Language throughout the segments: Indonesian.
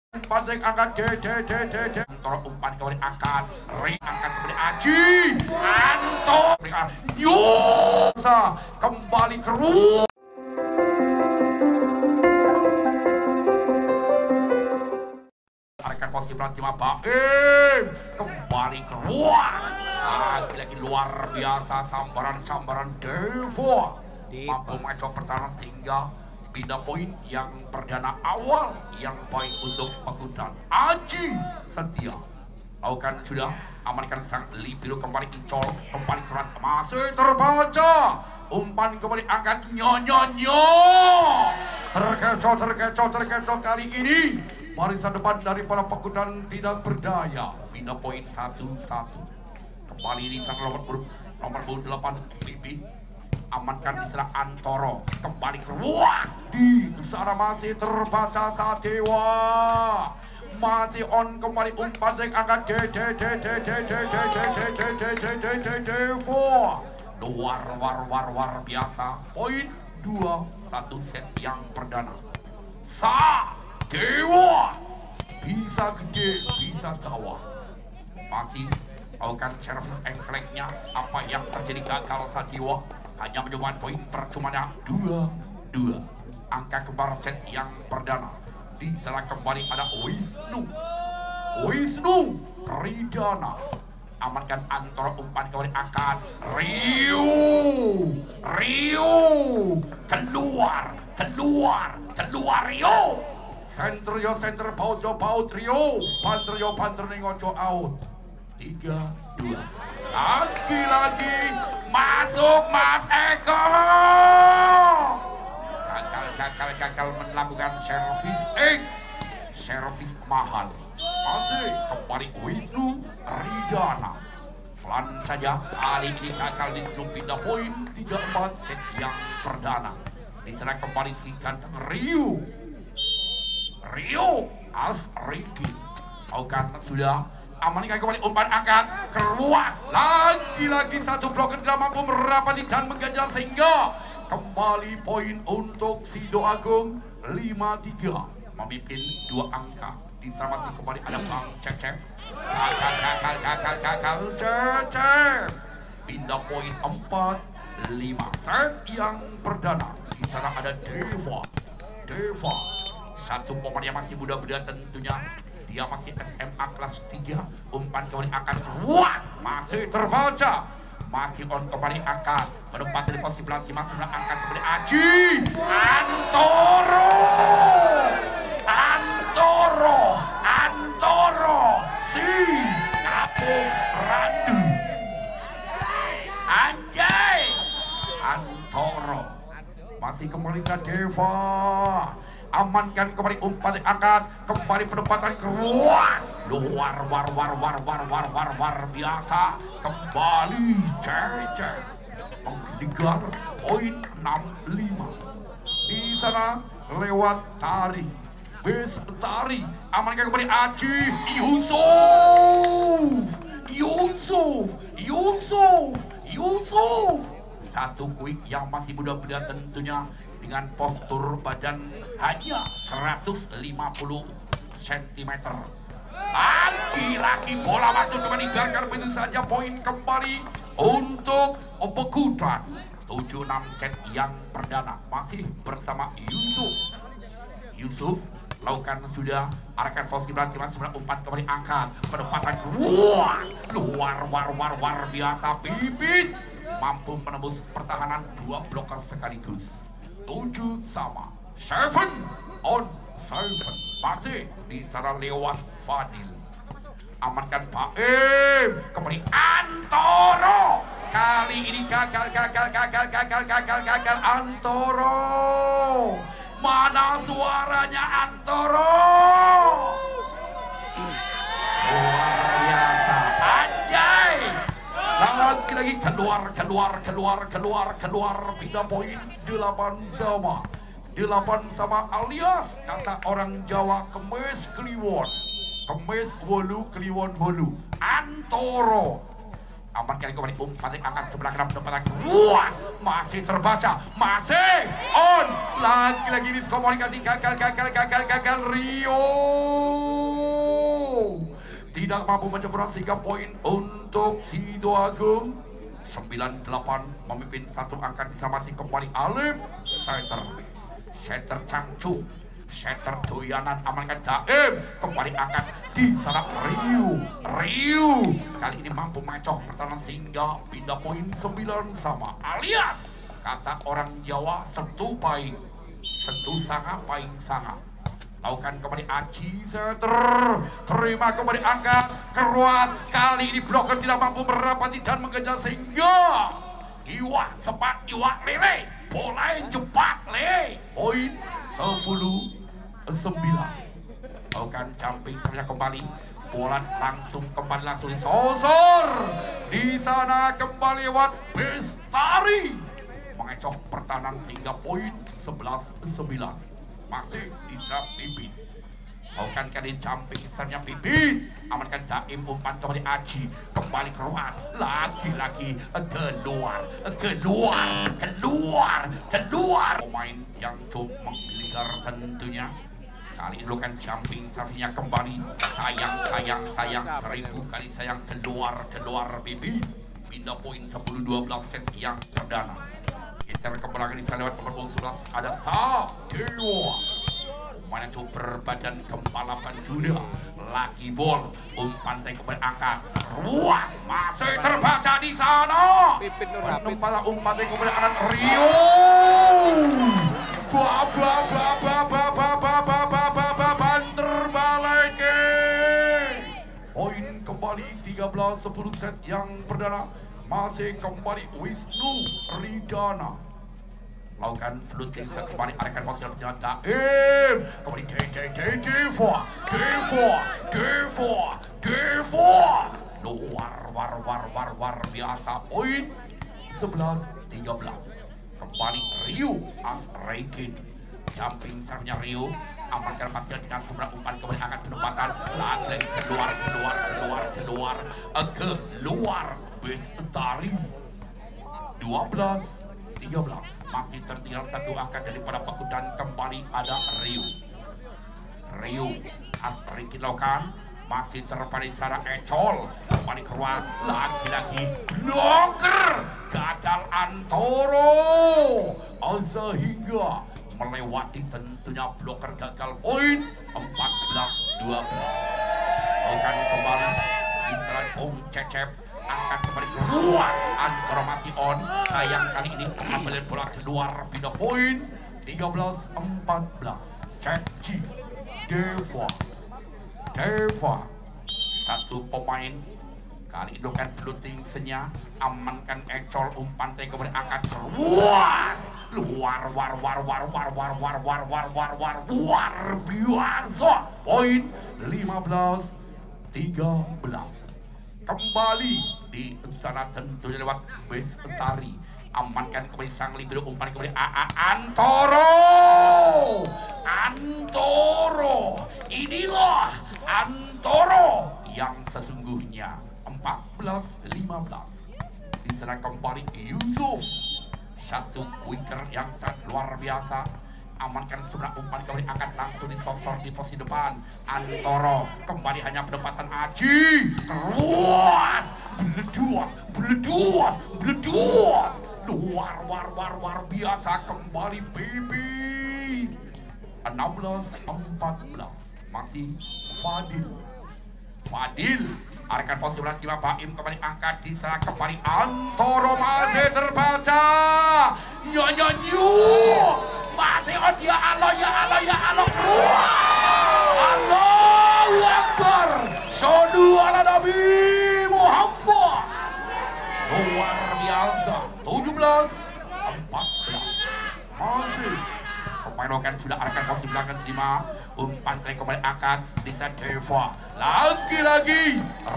Pandai angkat Antoro umpan kembali angkat angkat kembali Aji Antoro Yosa kembali keruh arahkan posisi Pratima Baim kembali keluar lagi luar biasa sambaran Devo mampu maju pertahanan sehingga pindah poin yang perdana awal yang baik untuk Pakutan. Aji Setia lakukan sudah amankan sang libero kembali incol kembali keras masih terbaca umpan kembali angkat nyo terkecoh kali ini barisan depan dari para Pakutan tidak berdaya pindah poin 1-1 kembali di sang nomor 8 Bibi amankan di serang Antoro kembali keluar di sana masih terbaca Satewa masih on kembali umpan yang angkat luar biasa poin 2-1 set yang perdana Satewa bisa gede bisa gawat masih lakukan servis engkleknya apa yang terjadi gagal Satewa hanya mencoba poin percumanya 2-2 angka kembar set yang perdana diserang kembali ada Wisnu Ridana amankan Antoro umpan kembali angkat Rio keluar Rio center baut Rio panter ngoco out 3-2 lagi masuk Mas Eko gagal melakukan servis mahal masih kembali Wisnu Ridana pelan saja kali ini gagal di pindah poin 3-4 set yang perdana diserang kembali singkat Rio Asriki lakukan sudah amankan kembali umpan angkat keluar lagi satu blok tidak mampu merapati dan mengganjal sehingga kembali poin untuk Sido Agung 5-3 memimpin 2 angka disamakan kembali ada Bang Cecep gagal Cecep pindah poin 4-5 set yang perdana di sana ada Deva satu pemain yang masih muda-muda tentunya dia masih SMA kelas 3 umpan kembali angkat kuat masih terbaca masih on kembali angkat menempati di posisi pelatih masuk angkat kembali Aji Antoro si Kapung Randu Anjay Antoro masih kembali ke Deva amankan kembali umpan angkat kembali penempatan keluar luar biasa kembali Cece mengejar poin 6-5 di sana lewat tari Bestari amankan kembali Aji Yusuf satu quick yang masih muda-muda tentunya dengan postur badan hanya 150 cm lagi bola masuk kembali gagal begitu saja poin kembali untuk Pakutan 7-6 set yang perdana masih bersama Yusuf lakukan sudah arahkan posisi pelatih masih umpan kembali angkat penempatan luar biasa Bibit mampu menembus pertahanan 2 bloker sekaligus 7 sama 7-7 masih di sana lewat Fadil amankan Baim kembali Antoro kali ini gagal Antoro mana suaranya Antoro luar biasa anjay lagi keluar pindah poin 8 sama alias kata orang Jawa kemes kliwon kemes wolu kliwon bolu Antoro Amankan kembali umpan akan sebelah kanan pendapatan kuat, masih terbaca, masih on, lagi-lagi miskomunikasi, gagal Rio tidak mampu menjebol 3 poin untuk Sidoagung. 98 memimpin satu angka, bisa masih kembali Alif Setter Cangcu, Setter Doyanan, amankan Daim, kembali angkat di sana Rio kali ini mampu mengecoh pertahanan sehingga pindah poin 9 sama, alias kata orang Jawa setu paing, setu sanga paing sanga. Lakukan kembali Aji Setter, terima kembali angkat keruat, kali ini bloker tidak mampu merapati dan mengejar sehingga Iwak sepak Iwak lele, bola yang cepat le, poin 10-9. Lakukan jumping saja kembali, bola langsung disosor di sana kembali lewat Bestari mengecoh pertahanan hingga poin 11-9. Masih tidak Pipit. Lakukan kali jumping misalnya Pipit, amankan Daim, umpan kembali Aji, kembali keluar, lagi-lagi keluar. Pemain yang cukup menggeligar tentunya. Kali ini lakukan jumping safinya kembali, sayang 1000 kali sayang, keluar Pipit. Pindah poin 10-12 set yang perdana. Geser kembali di sana lewat nomor 11 ada Sadewa. Mana tuh berbadan kepalapan juga. Lagi bol, umpan kembali angkat. Ruang masih terbaca di sana. Menumpala umpan kembali angkat Rio. Terbalik. Poin kembali 13-10 set yang perdana. Masih kembali Wisnu Ridana. Lakukan fluting kembali, arahkan positif dengan Daim. Kembali Devo. Luar biasa, poin 11-13. Kembali Rio Asreikin. Jumping serve-nya Rio, amankan pasnya dengan sebelah umpan kembali angkat penempatan, lagi keluar Bestari. 12-13 masih tertinggal satu angka daripada Pakudan. Kembali ada Rio Asrikin lakukan, masih terpadi sana Ecol, kembali keluar, lagi bloker gagal Antoro sehingga melewati tentunya bloker gagal, poin 14-12. Lakukan kembali Bung Cecep, angkat kembali keluar, Antoro masih on, sayang kali ini mengambil bola keluar, pindah poin 13-14. Ceci Deva satu pemain kali itu kan fluting senya, amankan Ecol, umpan kembali angkat keluar, luar biasa, poin 15-13. Kembali di sana tentunya lewat Bestari, amankan kembali sang libero, umpan kembali Antoro. Inilah Antoro yang sesungguhnya. 14-15. Di sana kembali Yusuf, satu wicker yang sangat luar biasa, amankan sebelah umpan kembali angkat langsung disosor di posisi depan. Antoro kembali hanya pendapatan Aji, terus beleduas luar biasa, kembali Bibi. 16-14 masih Fadil arahkan posisi belah jiwa Baim, kembali angkat di sana kembali Antoro, masih terbaca masih on, ya Allah Allahu Akbar, Sallu ala Nabi Muhammad. Luar biasa. 17-14 masih pemain Okan sudah arahkan posisi belakang terima, umpan kembali angkat bisa Deva, lagi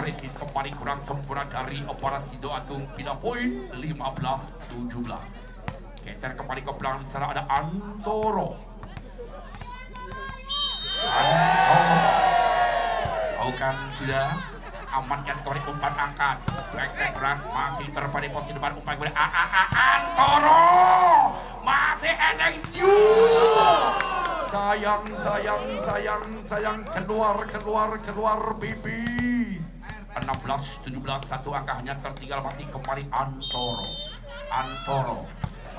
Ricky kembali kurang sempurna dari operasi Sidoagung, pindah poin 15-17. Geser kembali ke belakang, di sana ada Antoro. Okan sudah amankan kembali umpan angkat. Back berat masih terpadi posisi depan umpan kembali Antoro masih eneng sayang keluar pipi. 16-17 satu angka hanya tertinggal masih kembali Antoro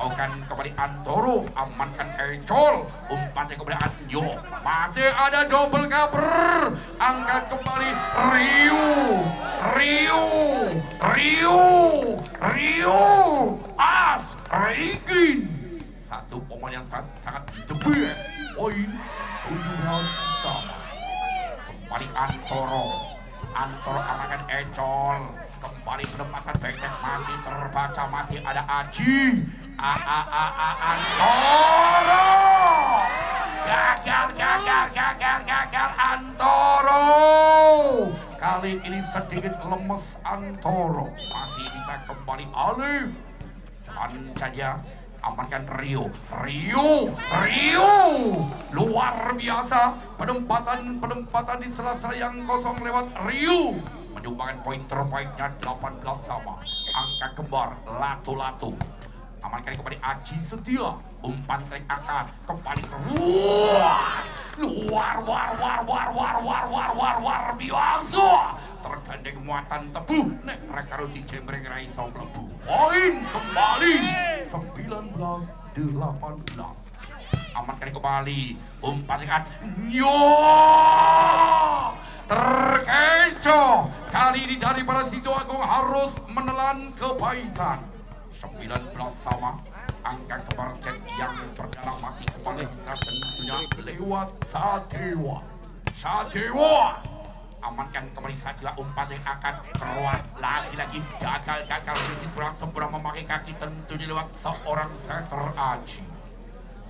maukan kembali Antoro amankan Ecol umpannya kembali Anjo masih ada double cover angkat kembali Rio As Regin satu pemain yang sangat the best poin 17 sama kembali Antoro amankan Ecol kembali penempatan back masih terbaca masih ada Aji Antoro gagal Antoro kali ini sedikit lemes Antoro masih bisa kembali Alif dan saja amankan Rio luar biasa penempatan di sela-sela yang kosong lewat Rio menyumbangkan poin terbaiknya 18 sama angka kembar latu amankan kembali Aji Setia umpan trik angkat kembali luar biasa tergandeng muatan tebu nek mereka rutin cembreng rai lebu poin kembali 19-18 amankan kembali umpan trik terkecoh kali ini daripada Sido Agung harus menelan kebaikan 19 sama angka kembar set yang terdalam masih kembali tentunya lewat Sadewa amankan kembali Sadewa umpan yang akan keluar lagi gagal kurang sempurna memakai kaki tentunya lewat seorang setter Aji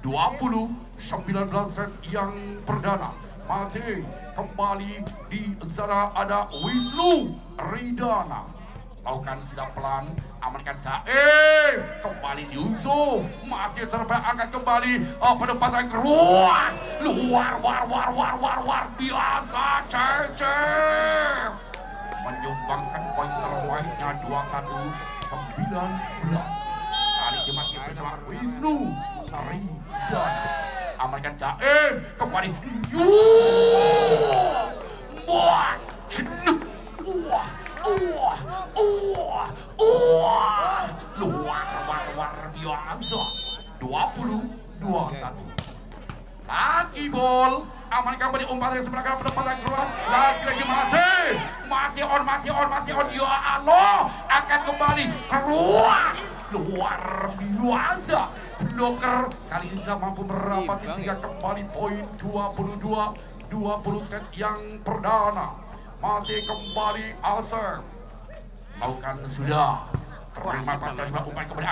20-19 set yang perdana masih kembali di sana ada Wisnu Ridana lakukan sudah pelan amankan kembali Yusuf masih terbaik angkat kembali penempatan luar biasa Cecep menyumbangkan poin terbaiknya 21-19 kali ini masih bersama Wisnu Ridana amankan kembali luar biasa 20-21 lagi bol amankan kembali umpan yang sebelah kanan penempatan keluar lagi masih on ya Allah akan kembali keluar luar biasa bloker kali ini tidak mampu merapat sehingga kembali poin 22-20 set yang perdana masih kembali Asep lakukan sudah terima pasal sebelah umpan kembali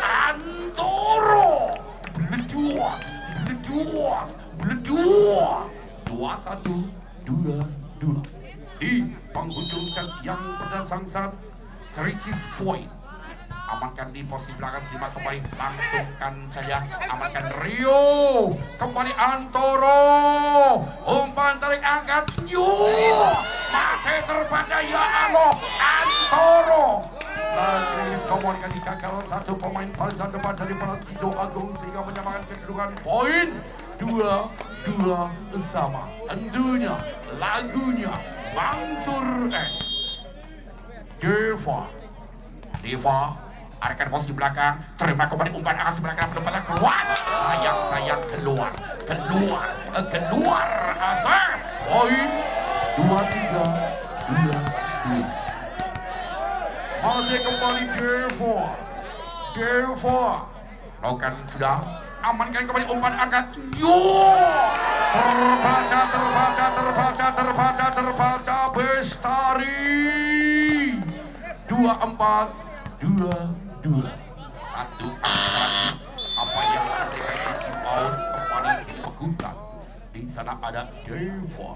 Antoro beleduas 21-22 di penghujung set yang berdasar sangat kritis poin amankan di posisi belakang simak kembali langsungkan saja amankan Rio kembali Antoro umpan tarik angkat masih terbaca ya Allah Antoro lagi komunikasi gagal satu pemain paling depan dari Sido Agung sehingga menyamakan kedudukan poin 2-2 sama tentunya lagunya Mansur S Deva arahkan posisi belakang terima kembali umpan arah sebelah kanan penempatan keluar sayang keluar Asep poin 23-22 masih kembali Deva lakukan sudah amankan kembali umpan angkat terbaca Bestari 24-22 satu angka apa yang terjadi di paut kembali dilakukan di sana ada Deva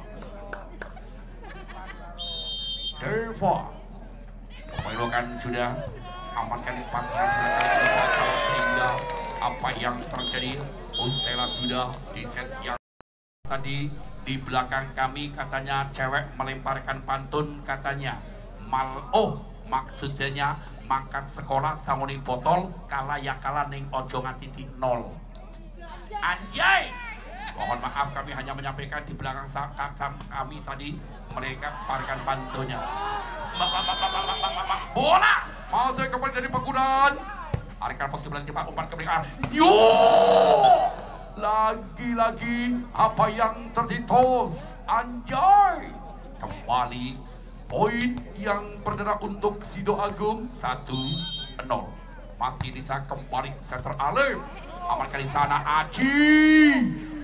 pemain sudah amankan pasangan sehingga apa yang terjadi Ustala sudah di set yang tadi Di belakang kami katanya cewek melemparkan pantun katanya maksudnya mangkat sekolah sangoni botol kalah ya kalah ning ojo nganti nol. Anjay, mohon maaf kami hanya menyampaikan di belakang kami tadi mereka parkan pantunnya. Bola masih kembali dari penggunaan. Arikan pos 9 cepat umpan ke belakang. Yo! Lagi-lagi apa yang terditos? Anjay! Kembali poin yang perdana untuk Sido Agung 1-0. Masih bisa kembali center Alim. Amankan di sana Aji.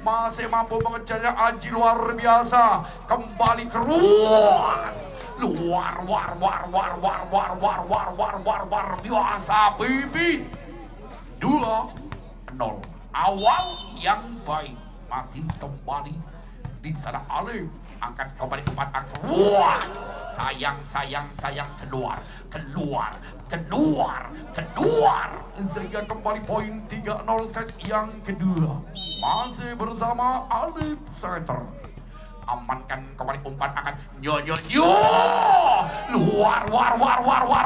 Masih mampu mengejarnya Aji luar biasa. Kembali keluar. Luar biasa bibit. 2-0. Awal yang baik masih kembali di sana Alim angkat kembali umpan keluar. Sayang keluar sehingga kembali poin 3-0 set yang kedua masih bersama Alif Center. Amankan kembali umpan akan nyo luar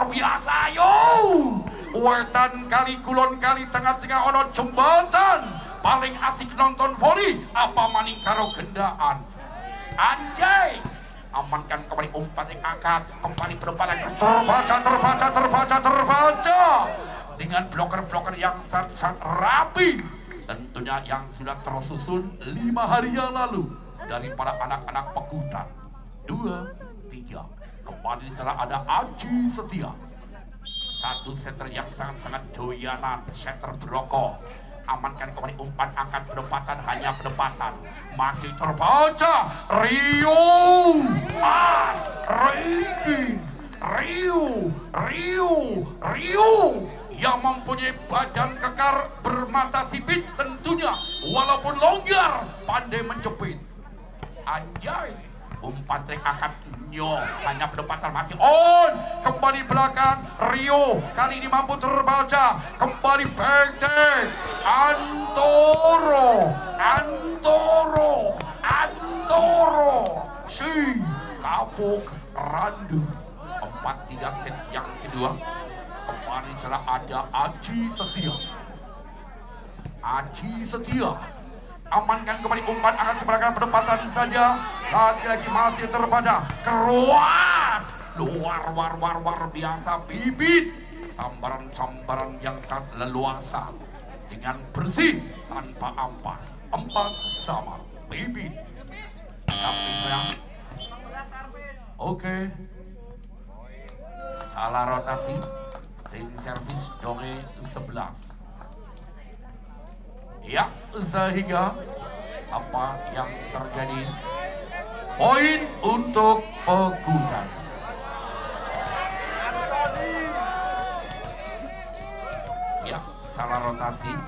biasa yo. Wetan kali kulon kali tengah-tengah ono jembatan paling asik nonton voli apa maning karo gendaan. Anjay, amankan kembali umpan yang angkat kembali berbalan terbaca dengan bloker-bloker yang sangat rapi tentunya yang sudah tersusun 5 hari yang lalu dari para anak-anak Pekutan. 2-3 kembali di sana ada Aji Setia, satu setter yang sangat doyanan setter broko. Amankan kembali umpan angkat pendapatan hanya pendapatan masih terbaca Rio yang mempunyai badan kekar bermata sipit tentunya walaupun longgar pandai menjepit. Anjay, umpan trik akad nyo hanya pendapatan masih on kembali belakang Rio kali ini mampu terbaca kembali back Antoro si kapuk randu 4-3 set yang kedua kembali setelah ada Aji Setia amankan kembali umpan akan seberangkan pendapatan saja lagi-lagi masih terbaca keruas luar biasa bibit sambaran yang sangat leluasa dengan bersih tanpa ampas 4-4 bibit oke. Salah rotasi tim servis donge 11 ya, sehingga apa yang terjadi poin untuk Pekutan. Ya, salah rotasi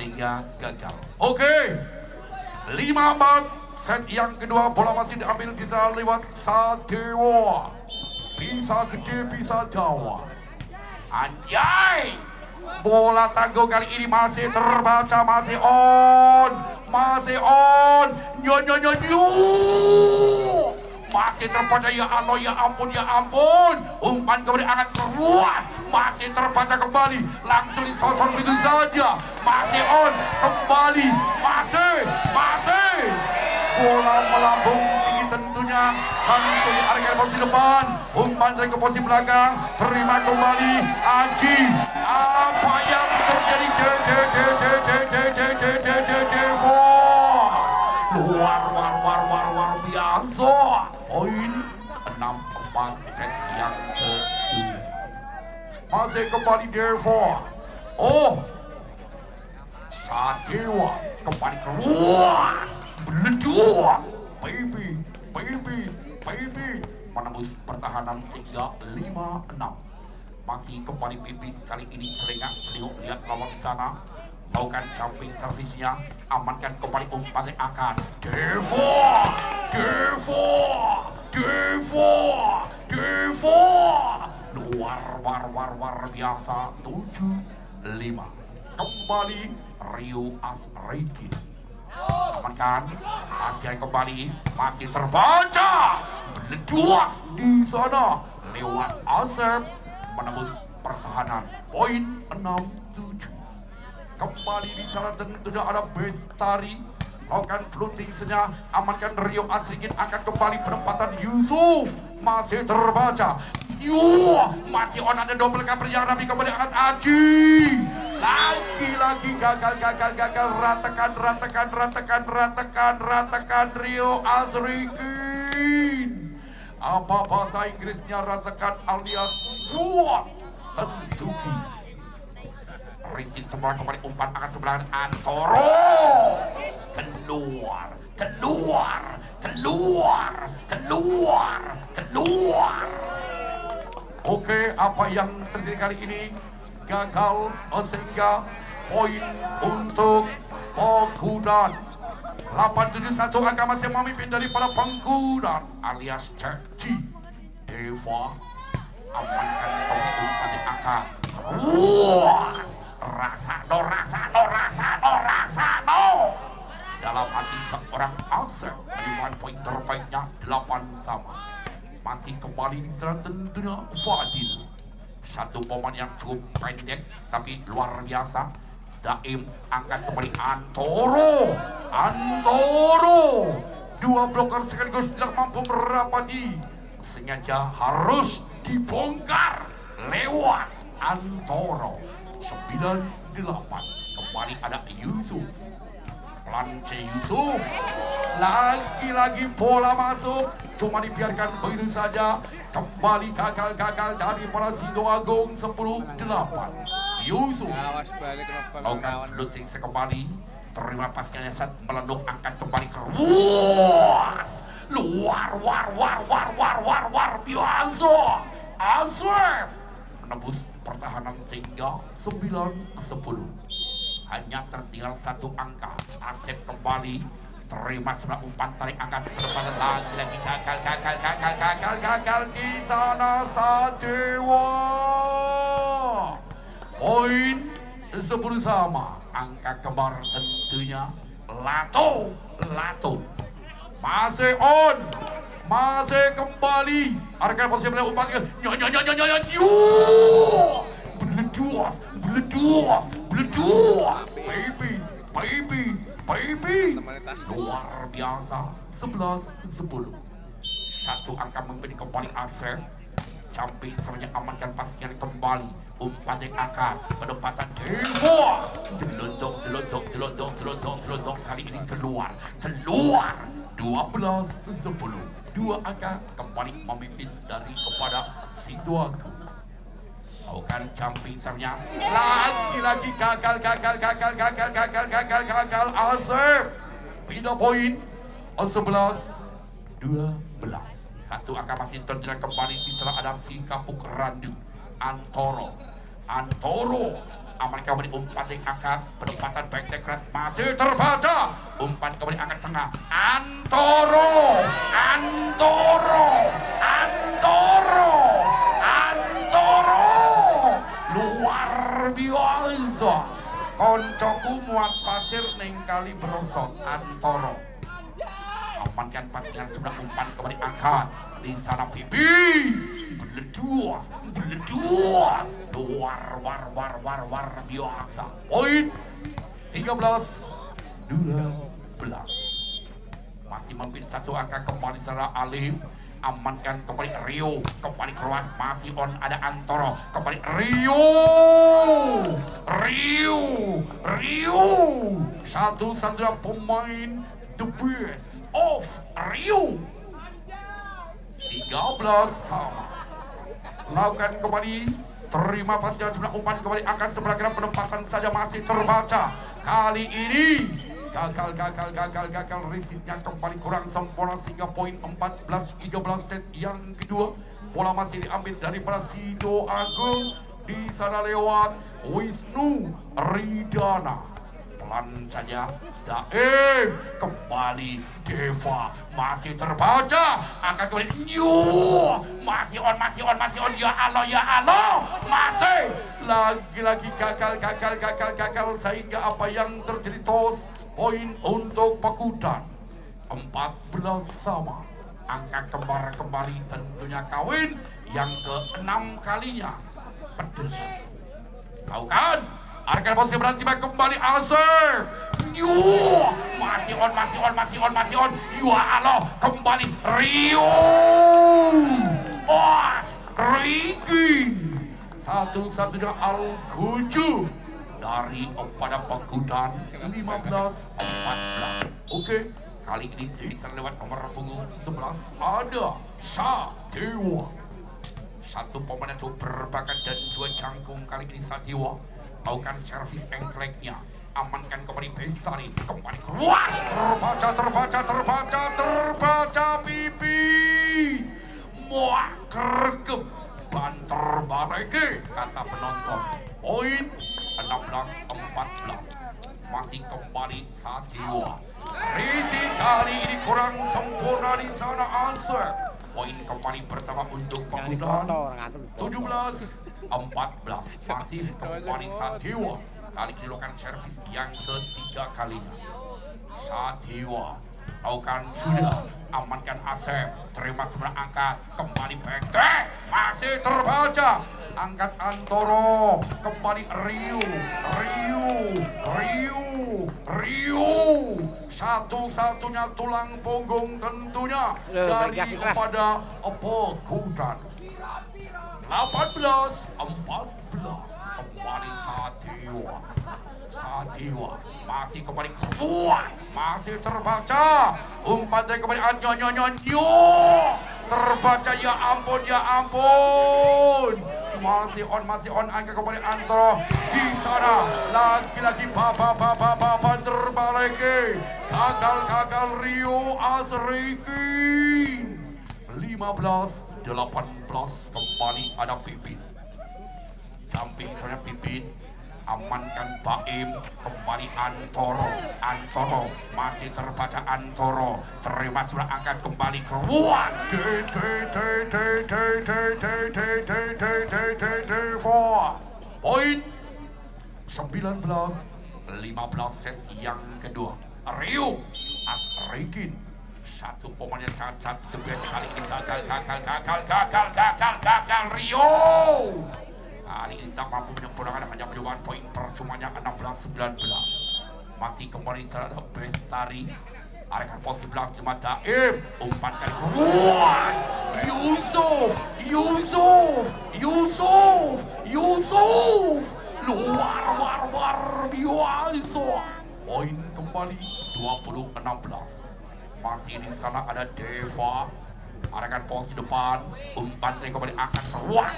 sehingga gagal. Oke, 5-4 set yang kedua bola masih diambil bisa lewat Sadewa, bisa gede bisa Jawa. Anjay, bola tangguh kali ini masih terbaca masih on nyo masih terbaca ya ampun umpan kembali akan keluar masih terbaca kembali langsung disosok itu saja masih on kembali masih bola melambung tinggi tentunya langsung diarahkan ke posisi depan umpan dari ke posisi belakang terima kembali Aji apa yang terjadi luar biasa poin 6-4 set yang kedua masih kembali Dewa Sadewa kembali keluar beleduh baby menembus pertahanan sehingga 5-6 masih kembali Pipit kali ini selingkuh lihat lawan di sana melakukan jumping servisnya amankan kembali umpan yang akan Dewa luar biasa 7-5 kembali Rio Asriki amankan. Masih kembali, masih terbaca. Leduas di sana lewat Asep menembus pertahanan. Poin 6-7. Kembali di sana tentunya ada Bestari. Lakukan floating saja, amankan Rio Asrikin, akan kembali penempatan Yusuf. Masih terbaca. Masih on ada double cover yang Rami kembali angkat Aji. Lagi-lagi gagal. Ratakan Rio Asrikin. Apa bahasa Inggrisnya ratakan alias kuat. Tentuki. Rizky semua kembali umpan akan sebelah Antoro. Keluar. Oke, apa yang terjadi kali ini gagal sehingga poin untuk Pengkudan. 871 angka masih memimpin daripada Pengkudan alias Ceci Deva. Amankan umpan di angka. Rasano. Dalam hati seorang Asep dengan poin terbaiknya 8 sama. Masih kembali di sana tentunya Fadil. Satu pemain yang cukup pendek tapi luar biasa. Daim angkat kembali Antoro. Dua bloker sekaligus tidak mampu merapati. Sengaja harus dibongkar lewat Antoro. 9-8. Kembali ada Yusuf. Lance Yusuf. Lagi-lagi bola masuk. Cuma dibiarkan begitu saja. Kembali gagal dari para Sido Agung. 10-8. Yusuf. Lakukan floating sekembali. Terima pasnya saat melendung, angkat kembali ke luar biasa. Asep menembus pertahanan sehingga 9-10. Hanya tertinggal satu angka. Asep kembali terima sebelah umpan, tarik angkat ke depan lagi gagal di sana Sadewa. Poin 10 sama. Angka kembar tentunya Lato. Masih kembali. Arkan posisi melihat umpan. Beleduas. Baby. Luar biasa. 11-10. Satu angka memberi kembali Asep. Camping semuanya amankan pasnya kembali. Umpan yang angkat. Penempatan Dewa. Jelonjong. Kali ini keluar. 12-10. Dua angka kembali memimpin dari kepada Sidoarjo. Lakukan jumping sernya. Lagi gagal. Asep pindah poin. 11-12. Satu angka masih terjerat kembali. Di setelah ada si Kapuk Randu. Antoro. Aman kembali umpan yang angkat. Penempatan back keras masih terbaca. Umpan kembali angkat tengah. Antoro. Luar biasa. Koncoku muat pasir ning kali berosot. Antoro. Amankan pasir sudah umpan kembali angkat. Di sana Bibi. Beleduas. Luar biasa. Poin 13-12. Masih memimpin satu angka kembali secara Alim. Amankan kembali Rio. Kembali keluar. Masih on ada Antoro. Kembali Rio. Satu-satunya pemain the best of Rio. 13 sama. Lakukan kembali. Terima pasnya sudah umpan kembali angkat sebelah kiri, penempatan saja masih terbaca. Kali ini gagal. Risiknya kembali kurang sempurna sehingga poin 14-13 set yang kedua. Bola masih diambil dari para Sido Agung. Di sana lewat Wisnu Ridana. Pelan saja. Daim kembali Deva masih terbaca. Angkat kembali masih on. Ya Allah. Masih lagi gagal sehingga apa yang terjadi tos Poin untuk Pakutan 14 sama. Angka kembar kembali tentunya kawin yang ke-6 kalinya. Pedes. Tahu kan? Arkan posisi berhenti kembali Asep. Masih on. Ya Allah, kembali Rio. Ricky. Satu-satunya Al-Kuju dari pada Pakutan 15-14. Oke, kali ini bisa lewat nomor punggung 11 ada Sadewa. Satu pemain yang berbakat dan 2 jangkung. Kali ini Sadewa melakukan servis engkleknya, amankan kembali Bestari, kembali keluar, terbaca pipi, muak kergem, banter bareke, kata penonton. Poin 16-14, masih kembali Sadewa. Risi kali ini kurang sempurna di sana answer. Poin kembali pertama untuk Pakutan 17-14, masih kembali Sadewa. Kali ini lakukan servis yang ketiga kalinya. Sadewa lakukan sudah, amankan Asep, terima sebelah angkat, kembali Bekte, masih terbaca, angkat Antoro, kembali Rio. Satu-satunya tulang punggung tentunya dari kepada Pakutan. 18-14, kembali Sadewa masih kembali kuat, masih terbaca, umpannya kembali Anyo, terbaca, ya ampun, masih on, angka kembali Antoro di sana, lagi-lagi bapak terbalik, gagal Rio Asrikin. 15-18, kembali ada Pipin, samping sana Pipin, amankan Baim, kembali Antoro, masih terbaca Antoro, terima sudah angkat kembali keluar, poin 19-15 set yang kedua. Rio Asrikin, satu pemain yang sangat tegas kali ini, gagal Rio. Kali ini tak mampu menyempurnakan, hanya menyumbang poin percumanya 16-19. Masih kembali terhadap Bestari. Arahkan posisi belakang cuma Daim, umpan kali keluar. Yusuf luar biasa. Poin kembali 20-16. Masih di sana ada Deva. Arahkan posisi depan, umpan saya kembali akan keluar,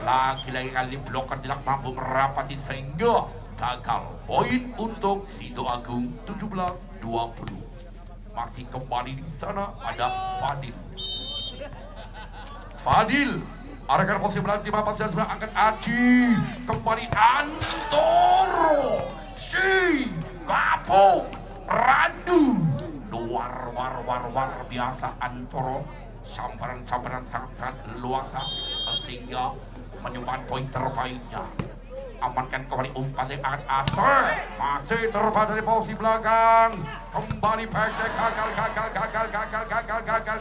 masih lagi kali blokan tidak mampu merapati sehingga gagal. Poin untuk Sido Agung 17-20. Masih kembali di sana ada Fadil. Arahkan posisi berhenti bapak dan sudah angkat Aji, kembali Antoro, si Kapung Randu. Luar biasa Antoro, sambaran sangat luasa sehingga menyumbang poin terbaiknya. Amankan kembali umpan yang akan Aser, masih terbaca di posisi belakang, kembali pendek,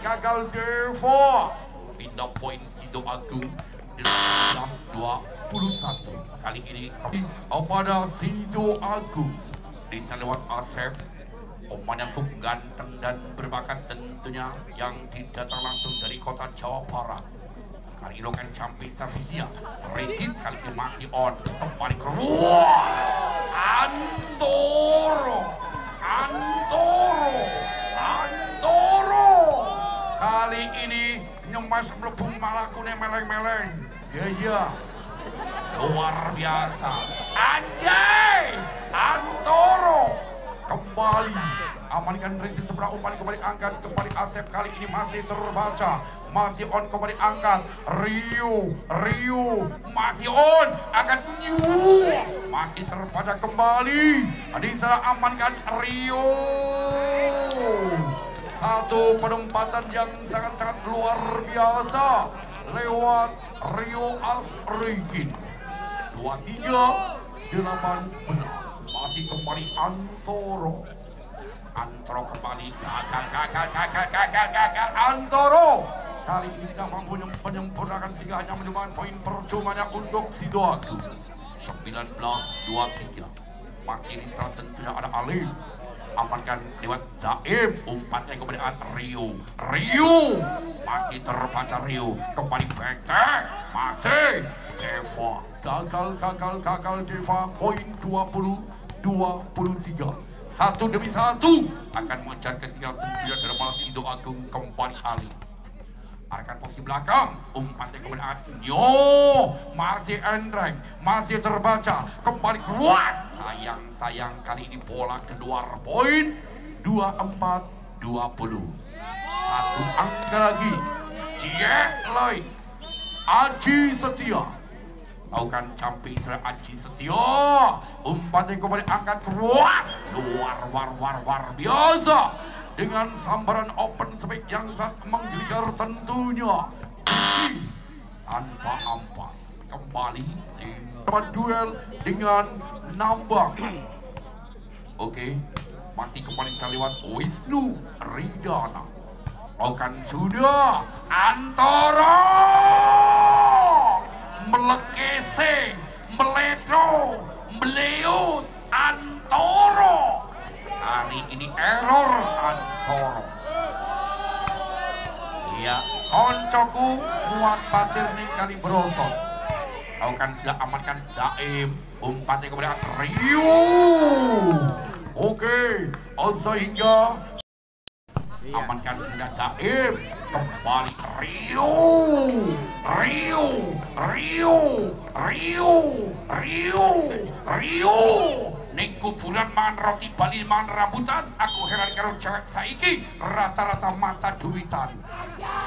gagal Devo, pindah poin Sido Agung 18-21. Kali ini pada Sido Agung bisa lewat Asep, pemain yang cukup ganteng dan berbakat tentunya, yang didatang langsung dari kota Jawa Barat. Kali ini kan camping servisnya Ricky, kali ini masih on, kembali keluar Antoro. Kali ini nyemas melebung malakune meleng-meleng. Iya luar biasa. Anjay Antoro kembali, amankan Ricky sebelah umpan, kembali angkat, kembali Asep, kali ini masih terbaca, masih on, kembali angkat Rio masih on, angkat masih terbaca kembali di sana, amankan Rio. Satu penempatan yang sangat luar biasa lewat Rio Asrikin. 23-18. Masih masih kembali Antoro. Antoro kembali gagal Antoro kali ini tidak mampu menyempurnakan sehingga hanya menyumbangkan poin percumanya untuk Sidoarjo. 19-23 masih di salah tentunya ada Ali amankan lewat Daim, umpannya kemudian Rio masih terbaca Rio kembali Bektek masih Deva gagal Deva poin 20-23 satu demi satu akan mengejar ketinggalan tentunya Dermal Sido Agung kembali Ali arahkan posisi belakang umpannya kemudian masih Endrek masih terbaca kembali keluar sayang kali ini bola keluar poin 24-20 satu angka lagi Jielai Aji Setia lakukan camping setelah Aji Setia umpannya kembali angkat keluar luar biasa dengan sambaran open spike yang sangat menggeligar tentunya tanpa ampas kembali tempat duel dengan Nambang. Oke, masih kembali terlewat Wisnu Ridana lakukan sudah Antoro melekese meledo meleut Antoro kali ini error Antoro iya koncoku kuat pasir nih kali berosot lakukan tidak amankan Daim umpannya kemudian Rio oke sehingga amankan sudah Daim kembali Rio Niku bulan man roti Bali man rambutan aku heran karo cewek saiki rata-rata mata duitan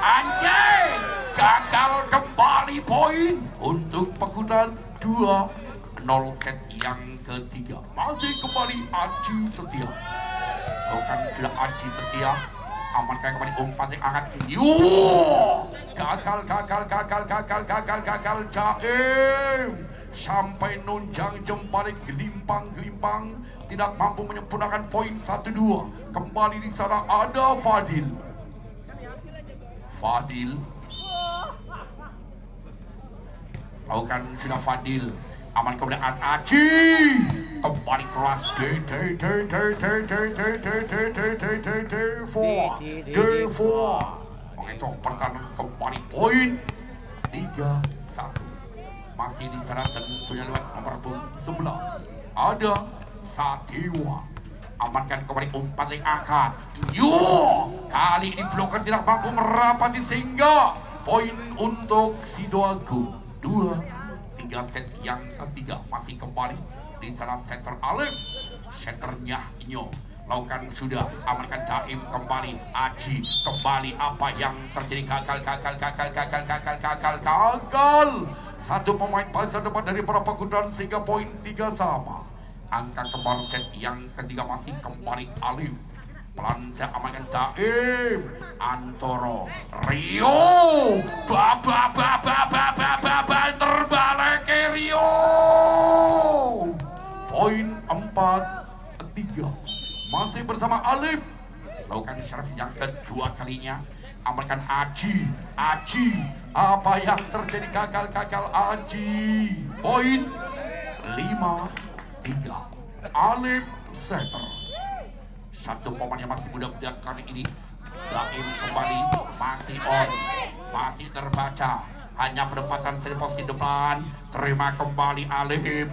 anjay gagal kembali poin untuk penggunaan 2-0 set yang ketiga masih kembali Aji Setia bukan sudah Aji Setia amankan kembali umpan yang angkat gagal Jaim sampai nunjang jempari gelimpang tidak mampu menyempurnakan poin 1-2 kembali di sana ada Fadil lakukan sudah Fadil aman kemudian Aji kembali keras Devo mengecoh pertahanan kembali poin 3-1 masih di sana tentunya lewat nomor 11 ada Sadewa amankan kembali umpan yang angkat kali ini bloker tidak mampu merapati sehingga poin untuk Sidoarjo 2-3 set yang ketiga masih kembali di sana center Alem centernya Inyo lakukan sudah amankan Daim kembali Aji kembali apa yang terjadi gagal satu pemain paling terdepan dari para penggunaan sehingga poin 3 sama angka kembali set yang ketiga masih kembali Alif pelancar amankan Daim Antoro Rio terbalik ke Rio poin 4-3 masih bersama Alif lakukan servis yang kedua kalinya amankan Aji apa yang terjadi gagal Aji poin 5-3 Alif setter satu pemain yang masih muda kali ini Daim kembali masih on masih terbaca hanya penempatan seri posisi depan terima kembali Alif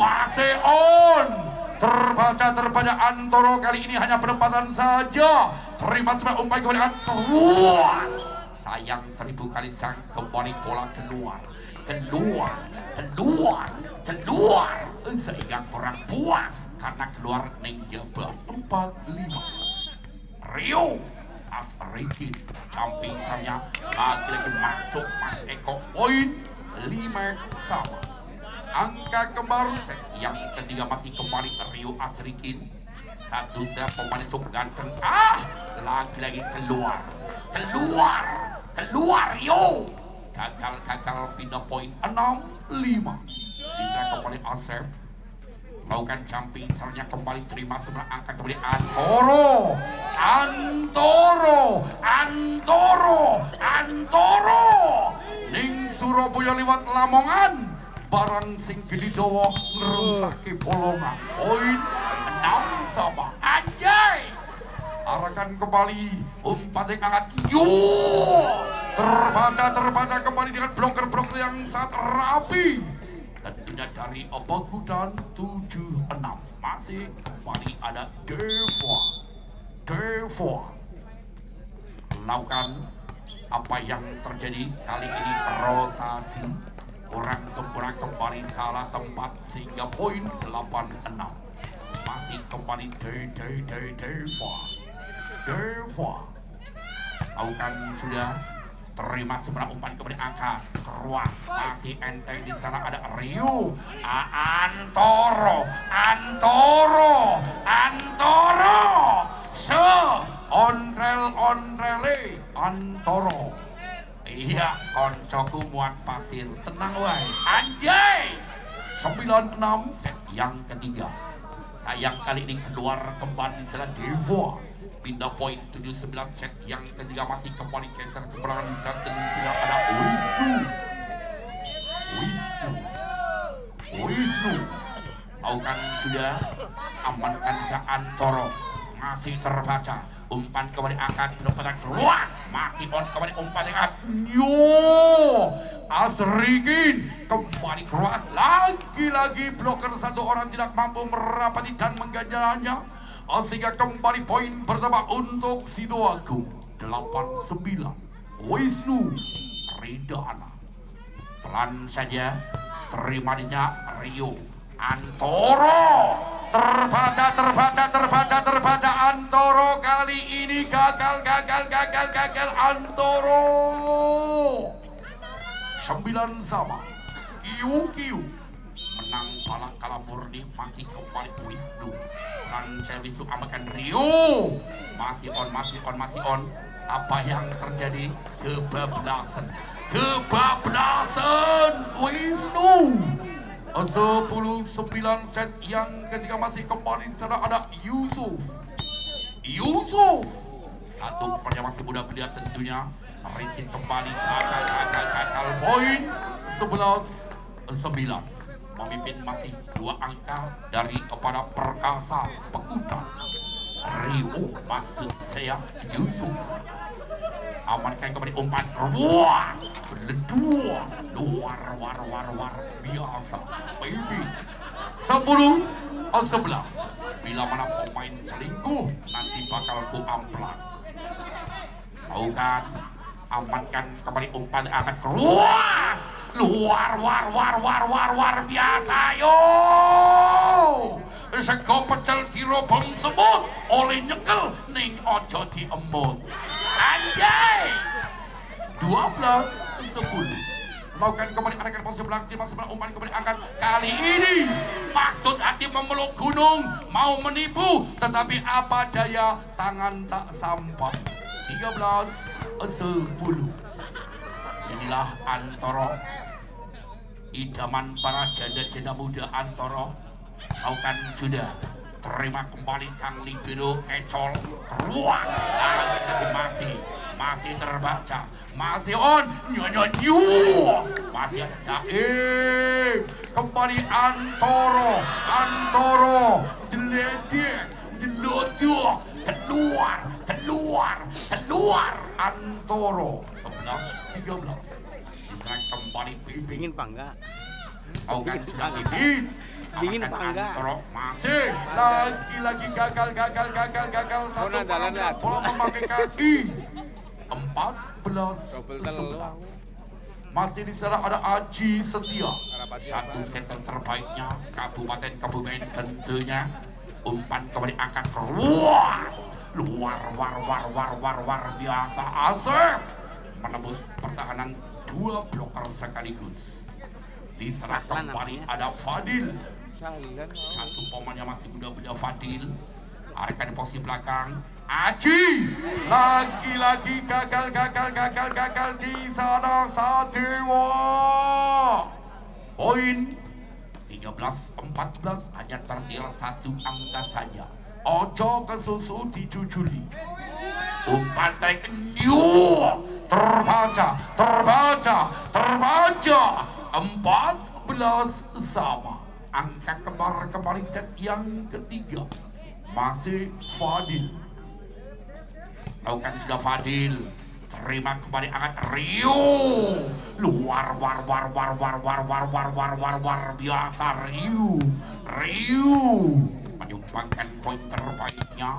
masih on terbaca Antoro kali ini hanya penempatan saja terima sebuah umpan kemudian keluar sayang 1000 kali sang kembali bola keluar sehingga kurang puas karena keluar menjebak 4-5 Rio Asrikin samping saya lagi masuk Mas Eko poin 5 sama angka kembar yang ketiga masih kembali Rio Asrikin satu saya pemain cukup ganteng lagi keluar Rio gagal pindah poin 6-5 bisa kembali Asep Melakukan jumping, selanjutnya kembali terima sebelah angka kembali Antoro. Ning Surabaya lewat Lamongan. Barang sing gede dawa ngerungsake bolongan. Poin 6-sama. Anjay. Arahkan kembali umpan yang angkat. Terbaca kembali dengan bloker yang sangat rapi. Tentunya dari Obagudan 76 masih kembali ada Dewa lakukan apa yang terjadi kali ini rotasi kurang sempurna kembali salah tempat sehingga poin 86 masih kembali Dewa lakukan sudah terima sebelah umpan kembali angkat keruang masih enteng di sana ada Rio Antoro onrele Antoro iya koncoku muat pasir tenang wae anjay 96 set yang ketiga sayang kali ini keluar kembali setelah Dewa pindah poin 79 set yang ketiga masih kembali geser ke belakang dan tidak ada Wisnu lakukan sudah amankan ke Antoro masih terbaca umpan kembali angkat pendapatan keluar masih on kembali umpan angkat Asrikin kembali keluar lagi bloker satu orang tidak mampu merapati dan mengganjalnya sehingga kembali poin pertama untuk Sidoarjo 89 Wisnu Ridana pelan saja terimanya Rio Antoro terbaca Antoro kali ini gagal Antoro 9-sama Kiu menang balak kalah murni masih kembali Wisnu dan Wisnu amakan Rio masih on apa yang terjadi kebablasan Wisnu 19 set yang ketiga masih kembali setelah ada Yusuf satu pemain masih muda belia tentunya Rizky kembali gagal poin 11-9 memimpin masih 2 angka dari kepada Perkasa Pekuda Rio maksud saya Yusuf amankan kembali umpan wah berdua luar biasa baby 10-11 bila mana pemain selingkuh nanti bakal ku amplas kan amankan kembali umpan akan keluar luar biasa yo sego pecel dirobong semut oleh nyekel ning ojo diemut anjay 12-10 melakukan kembali arahkan posisi belakang timah sebelah umpan kembali angkat kali ini maksud hati memeluk gunung mau menipu tetapi apa daya tangan tak sampai 13-10 inilah Antoro idaman para janda-janda muda Antoro lakukan sudah terima kembali sang libero Ecol ruang masih terbaca masih on masih ada kembali Antoro keluar Antoro 11-13 kembali dingin apa enggak? Dingin apa enggak? Masih lagi gagal satu bola memakai kaki 14-11 masih di sana ada Aji Setia satu setter terbaiknya Kabupaten tentunya umpan kembali angkat keluar luar biasa Asep menembus pertahanan 2 bloker sekaligus di sana kembali ada Fadil satu pemainnya masih muda Fadil arahkan di posisi belakang Aji lagi gagal di sana Sadewa poin 13-11 13-14 hanya tertinggal 1 angka saja. Ojo kesusu dijujuli. Umpan trik terbaca 14 sama. Angka kembali set yang ketiga. Masih Fadil. Lakukan sudah Fadil. Terima kembali angkat Rio. Luar biasa Rio. Menyumbangkan poin terbaiknya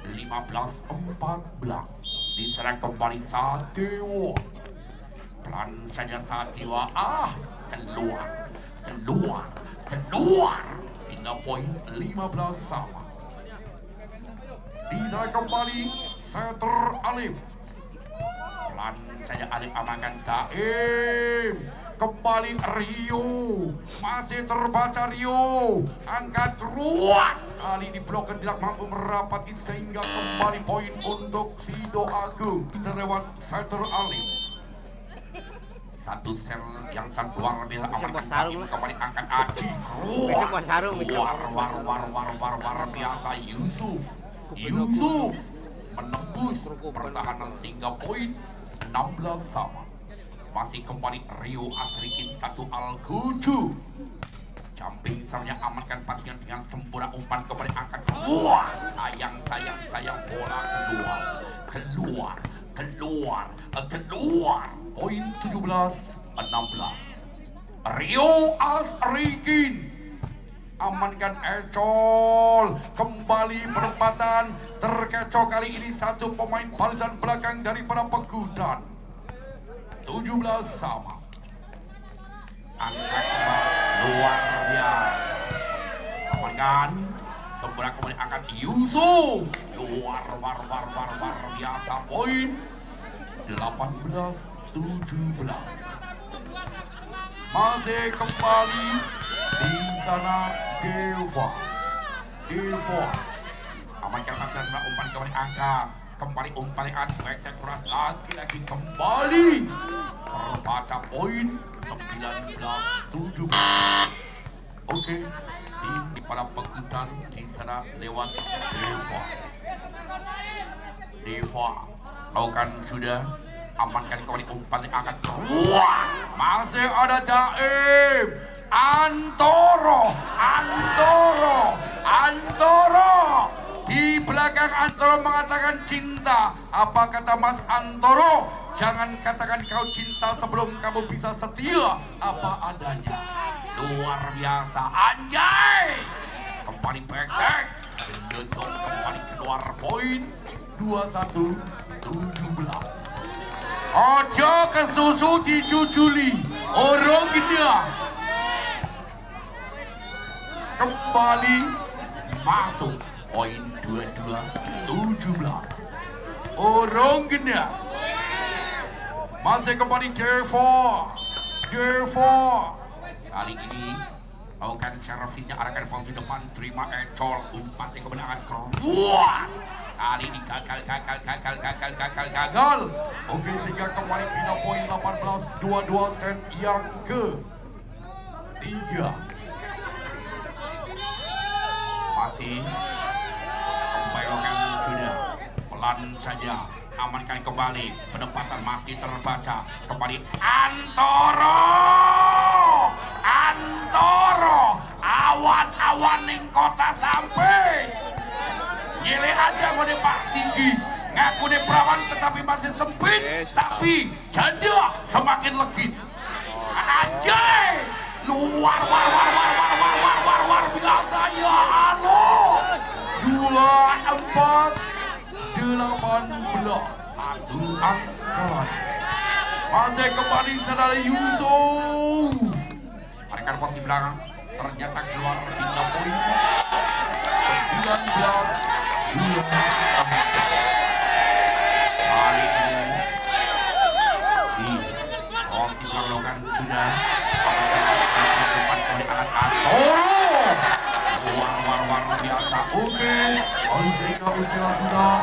15-14. Diserang kembali Satya. Pelan saja Satya. Keluar. Pindah poin 15 sama. Diserang kembali Setter Alif. Pelan saja Alif amankan Daim. Kembali Rio. Masih terbaca Rio. Angkat ruang. Kali ini blok tidak mampu merapati sehingga kembali poin untuk Sido Agung. Lewat Setter Alif. Satu sel yang sangat luar biasa amankan Daim. Kembali angkat Aji. War biasa Yusuf. Menembus pertahanan sehingga poin 16 sama. Masih kembali Rio Asrikin 1 Al-Kuju. Jumping sernya amankan pasien dengan sempurna. Umpan kembali angkat keluar. Sayang bola keluar. Poin 17-16. Rio Asrikin amankan Ecol. Kembali perempatan terkecoh kali ini satu pemain barisan belakang daripada Pegudan. 17 sama. Angkat luar biasa. Amankan. Sempurna kembali angkat Yusuf. Luar biasa poin 18-17. Masih kembali di sana Dewa. Amankan pasien umpan kembali angkat. Kembali umpan yang spektak keras lagi kembali terbaca poin 19-17. Oke, di para Pegudan di sana lewat Dewa lakukan sudah. Amankan kembali umpan yang akan keluar. Masih ada Daim. Antoro. Di belakang Antoro mengatakan cinta. Apa kata Mas Antoro? Jangan katakan kau cinta sebelum kamu bisa setia. Apa adanya. Luar biasa. Anjay. Kembali pekek. Tutup kembali keluar poin 21-17. Ojo kesusu dijujuli. Orang dia. Kembali masuk poin 22-17. Orang genda. Masih kembali Devo. Kali ini lakukan servisnya arahkan posisi depan. Terima Ecol. Umpan yang kemenangan keluar. Kali ini gagal. Oke, sehingga kembali pindah poin 18-22 set yang ke-3. Masih kembali sudah pelan saja. Amankan kembali. Penempatan masih terbaca. Kembali Antoro. Awan-awan ning kota sampai. Nyele aja gue Pak Sigi. Ngaku deh perawan tetapi masih sempit. Tapi janda semakin legit. Anjay. Luar biasa ya alo. 24-18. Aturan kelas. Masih kembali saudara Yusuf. Rekan posisi belakang ternyata keluar 3 poin. 19-20. Kali ini di posisi melakukan sudah war biasa. Oke, Aldrika sudah